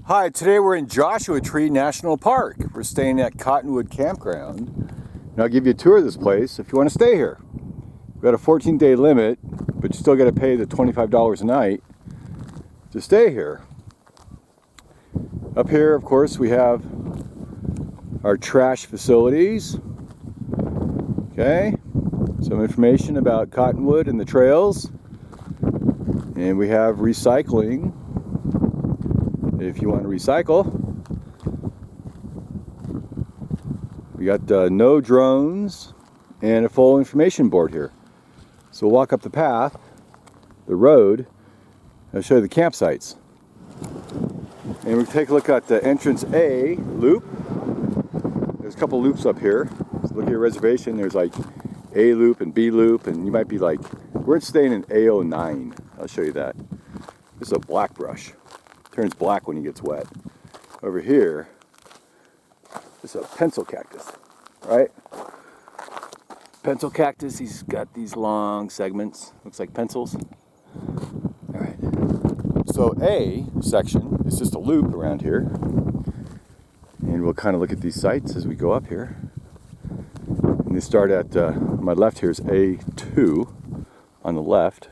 Hi, today we're in Joshua Tree National Park. We're staying at Cottonwood Campground. And I'll give you a tour of this place if you want to stay here. We've got a 14-day limit, but you still got to pay the $25 a night to stay here. Up here, of course, we have our trash facilities. Okay, some information about Cottonwood and the trails. And we have recycling. If you want to recycle, we got no drones and a full information board here. So we'll walk up the path, the road, and I'll show you the campsites. And we'll take a look at the entrance A loop. There's a couple loops up here. So look at your reservation. There's like A loop and B loop, and you might be like, we're staying in A09. I'll show you that. This is a black brush. Turns black when he gets wet. Over here, this is a pencil cactus, right? Pencil cactus, he's got these long segments, looks like pencils. All right. So A section is just a loop around here. And we'll kind of look at these sites as we go up here. And they start at, on my left here is A2 on the left.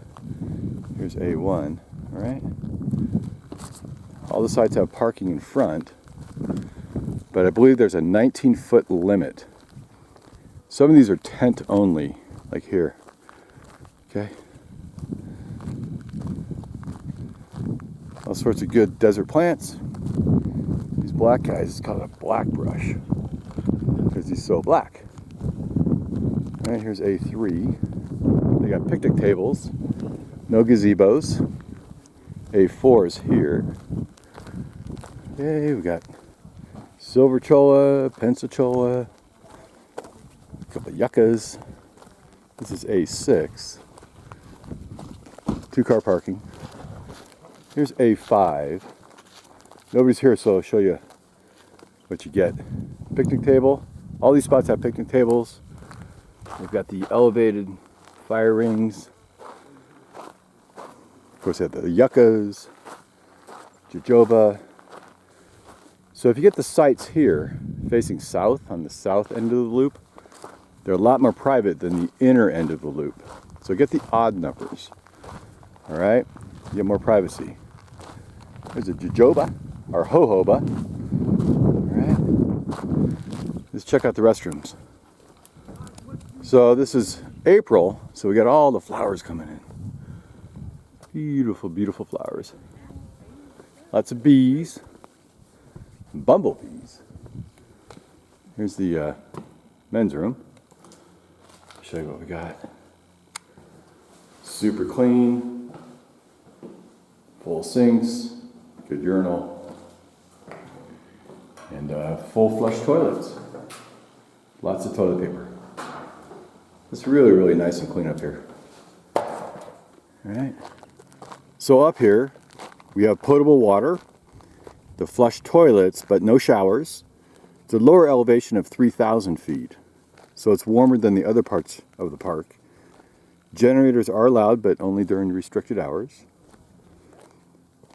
Here's A1, all right? All the sites have parking in front, but I believe there's a 19-foot limit. Some of these are tent only, like here. Okay. All sorts of good desert plants. These black guys, it's called a black brush because he's so black. All right, here's A3. They got picnic tables, no gazebos. A4 is here. Okay, we got silver cholla, pencil cholla, a couple of yuccas. This is A6. 2-car parking. Here's A5. Nobody's here, so I'll show you what you get. Picnic table. All these spots have picnic tables. We've got the elevated fire rings. Of course, they have the yuccas, jojoba. So if you get the sites here, facing south, on the south end of the loop, they're a lot more private than the inner end of the loop. So get the odd numbers, all right? You get more privacy. There's a jojoba, or jojoba, all right? Let's check out the restrooms. So this is April, so we got all the flowers coming in. Beautiful, beautiful flowers. Lots of bees. Bumblebees. Here's the men's room. I'll show you what we got. Super clean. Full sinks. Good urinal. And full flush toilets. Lots of toilet paper. It's really, really nice and clean up here. All right. So up here, we have potable water, the flush toilets, but no showers. It's a lower elevation of 3,000 feet, so it's warmer than the other parts of the park. Generators are allowed, but only during restricted hours.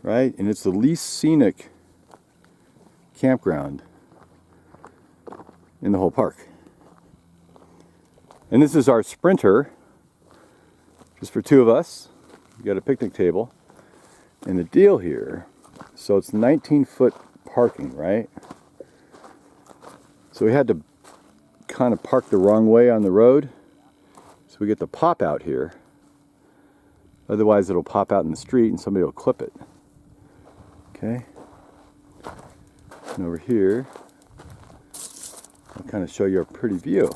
Right? And it's the least scenic campground in the whole park. And this is our Sprinter, just for 2 of us. You got a picnic table. And the deal here, so it's 19-foot parking, right? So we had to kind of park the wrong way on the road. So we get the pop out here. Otherwise it'll pop out in the street and somebody will clip it. Okay. And over here, I'll kind of show you a pretty view.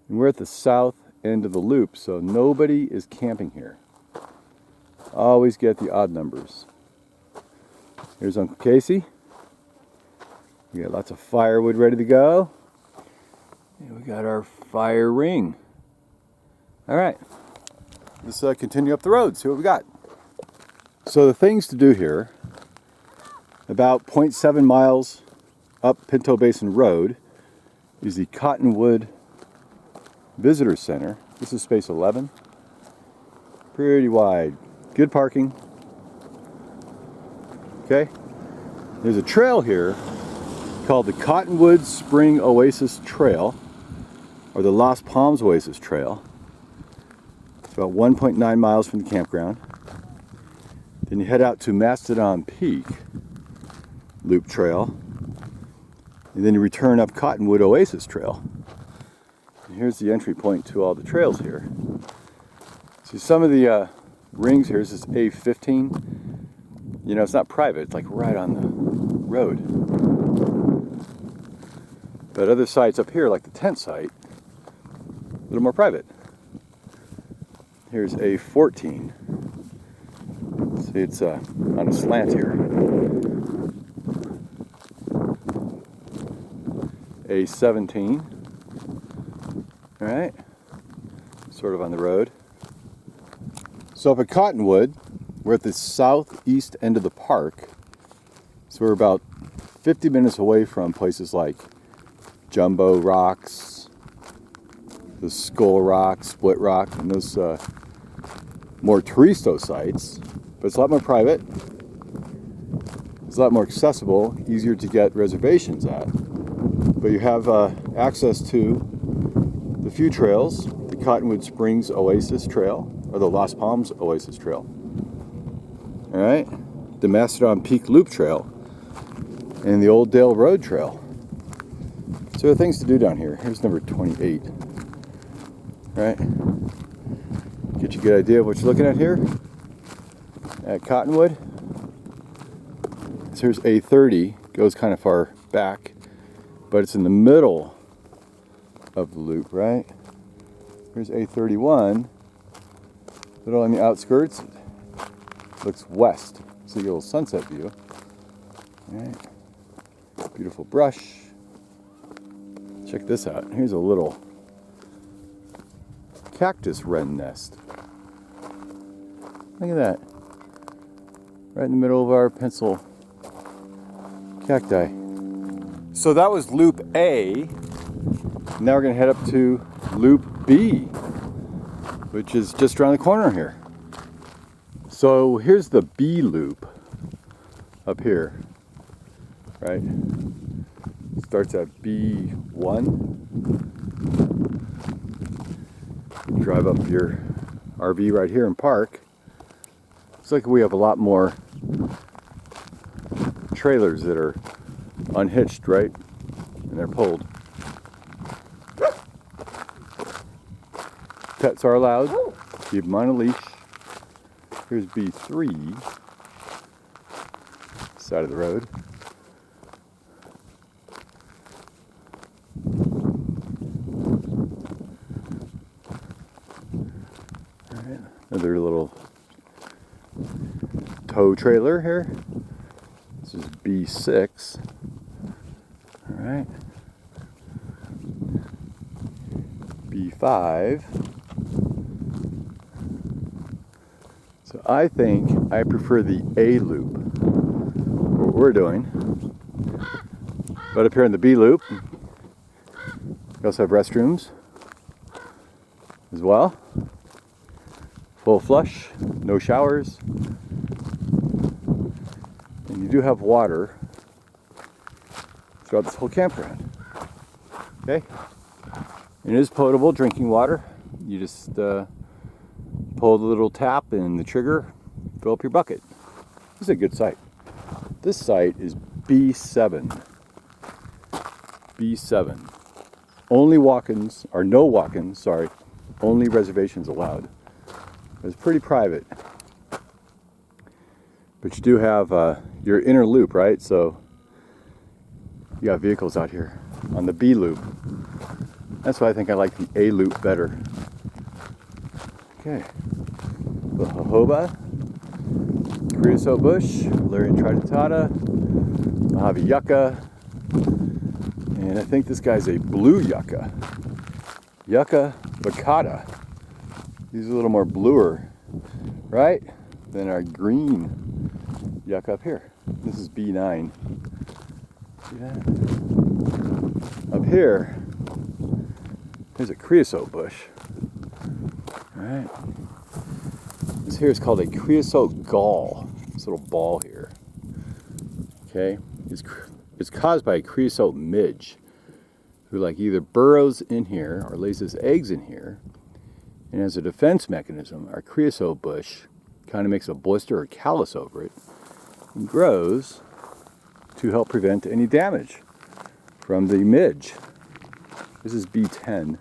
And we're at the south end of the loop, so nobody is camping here. Always get the odd numbers. Here's Uncle Casey. We got lots of firewood ready to go. And we got our fire ring. All right. Let's continue up the road, see what we got. So the things to do here, about 0.7 miles up Pinto Basin Road, is the Cottonwood Visitor Center. This is space 11. Pretty wide. Good parking. Okay. There's a trail here called the Cottonwood Spring Oasis Trail, or the Lost Palms Oasis Trail. It's about 1.9 miles from the campground. Then you head out to Mastodon Peak Loop Trail, and then you return up Cottonwood Oasis Trail. And here's the entry point to all the trails here. See some of the rings here. This is A15. You know, it's not private, it's like right on the road. But other sites up here, like the tent site, a little more private. Here's A14. See, it's on a slant here. A17. All right, sort of on the road. So up at Cottonwood, we're at the southeast end of the park. So we're about 50 minutes away from places like Jumbo Rocks, the Skull Rock, Split Rock, and those more touristo sites. But it's a lot more private. It's a lot more accessible, easier to get reservations at. But you have access to the few trails, the Cottonwood Springs Oasis Trail, or the Lost Palms Oasis Trail. All right, the Mastodon Peak Loop Trail, and the Old Dale Road Trail. So there are things to do down here. Here's number 28. All right, get you a good idea of what you're looking at here at Cottonwood. So here's A30, goes kind of far back, but it's in the middle of the loop, right? Here's A31, little on the outskirts, looks west, so you get a little sunset view. All right, beautiful brush. Check this out. Here's a little cactus wren nest. Look at that. Right in the middle of our pencil cacti. So that was Loop A. Now we're going to head up to Loop B, which is just around the corner here. So here's the B loop up here, right? Starts at B1. Drive up your RV right here and park. Looks like we have a lot more trailers that are unhitched, right? And they're pulled. Pets are allowed. Keep them on a leash. Here's B3, side of the road. All right, another little tow trailer here. This is B6. All right. B5. So I think I prefer the A loop, what we're doing. But up here in the B loop, we also have restrooms as well. Full flush, no showers. And you do have water throughout this whole campground. Okay? And it is potable drinking water. You just pull the little tap and the trigger, fill up your bucket. This is a good site. This site is B7. B7. Only walk-ins, or no walk-ins, sorry. Only reservations allowed. It's pretty private. But you do have your inner loop, right? So you got vehicles out here on the B loop. That's why I think I like the A loop better. Okay. The jojoba, creosote bush, Valerian tridentata, Mojave yucca, and I think this guy's a blue yucca. Yucca baccata. These are a little more bluer, right, than our green yucca up here. This is B9. See that? Up here, there's a creosote bush. All right. This here is called a creosote gall. This little ball here. Okay. is caused by a creosote midge, who like either burrows in here or lays his eggs in here. And as a defense mechanism, our creosote bush kind of makes a blister or callus over it and grows to help prevent any damage from the midge. This is B10.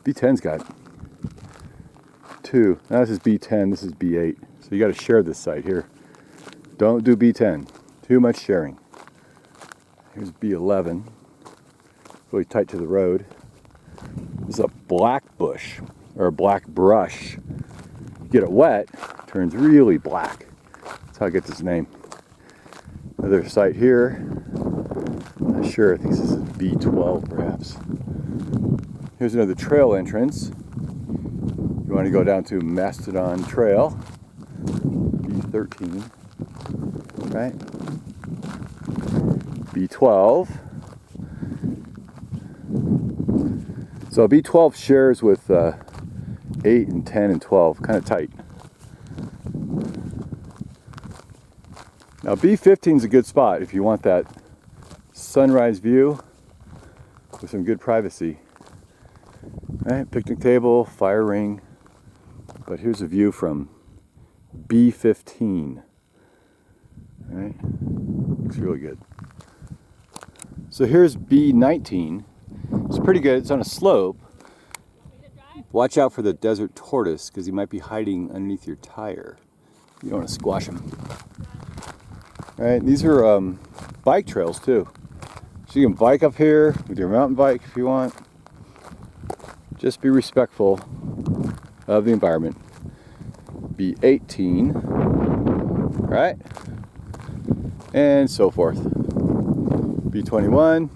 B10's got two. Now this is B10, this is B8. So you got to share this site here. Don't do B10. Too much sharing. Here's B11. Really tight to the road. This is a black bush, or a black brush. You get it wet, it turns really black. That's how it gets its name. Another site here. I'm not sure, I think this is B12 perhaps. Here's another trail entrance. You want to go down to Mastodon Trail, B13, right? B12. So B12 shares with 8 and 10 and 12, kind of tight. Now B15 is a good spot if you want that sunrise view with some good privacy. Right, picnic table, fire ring. But here's a view from B15. Right, looks really good. So here's B19. It's pretty good. It's on a slope. Watch out for the desert tortoise because he might be hiding underneath your tire. You don't want to squash him. All right, these are bike trails too. So you can bike up here with your mountain bike if you want. Just be respectful of the environment. B18, right? And so forth. B21.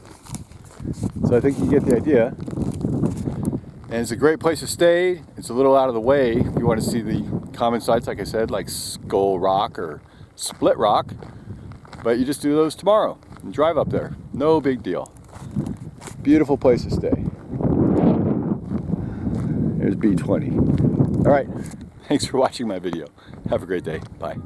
So I think you get the idea. And it's a great place to stay. It's a little out of the way if you want to see the common sites, like I said, like Skull Rock or Split Rock. But you just do those tomorrow and drive up there. No big deal. Beautiful place to stay. There's B20. All right, thanks for watching my video. Have a great day. Bye.